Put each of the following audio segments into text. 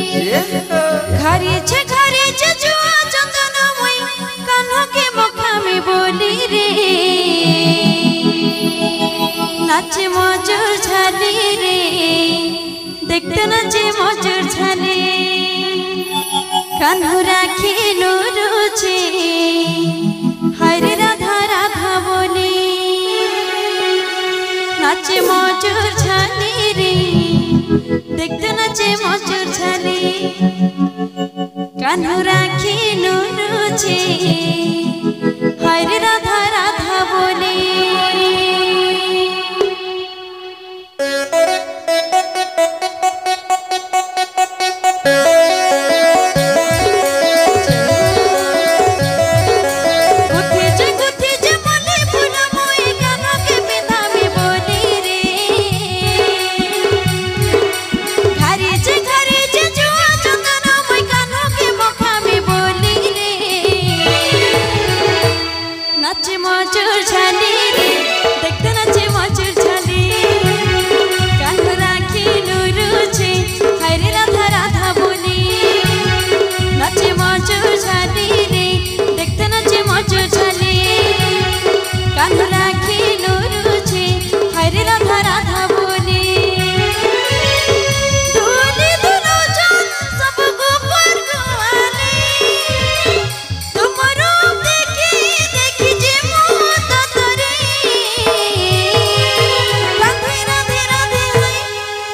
घरे छे जुआ चंदन मोई कान्हा के मुखा में बोली रे नाचे मजूर झाली रे देखते नाचे मजूर झाली कान्हा राखी रुचे हरे राधा राधा बोली नाचे मजूर झाली रे देखते नाचे मजूर झाली कान्हा राखी रुचे हरे राधा राधा बोली नाचे मजूर झाली रे देखते नाचे मजूर झाली कान्हा राखी रुचे हरे राधा राधा बोली नाचे मजूर झाली रे देखते नाचे मजूर झाली कान्हा राखी रुचे हरे राधा राधा बोली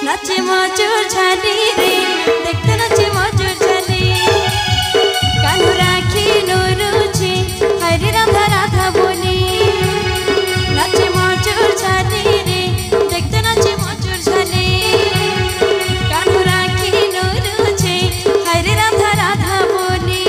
नाचे मजूर झाली रे देखते नाचे मजूर झाली कान्हा राखी रुचे हरे राधा राधा बोली नाचे मजूर झाली रे देखते नाचे मजूर झाली कान्हा राखी रुचे हरे राधा राधा बोली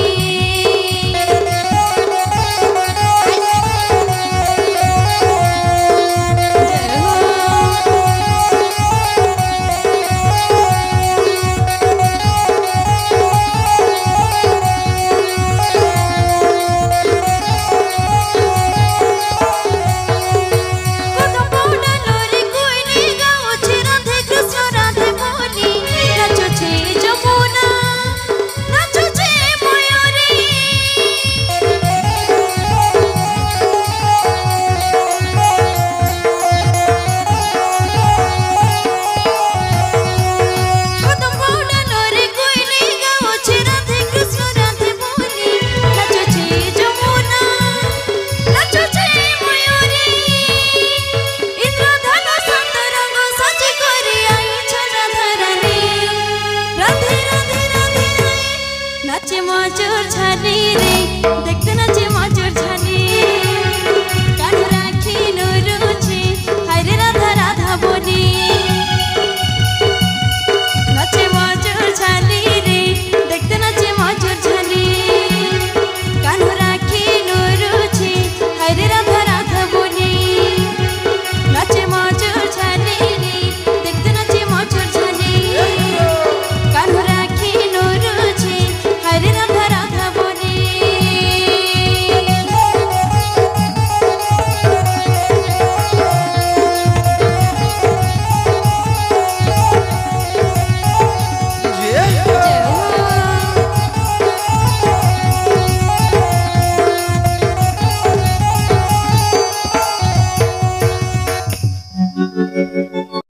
नाचे मजूर झाली रे देखते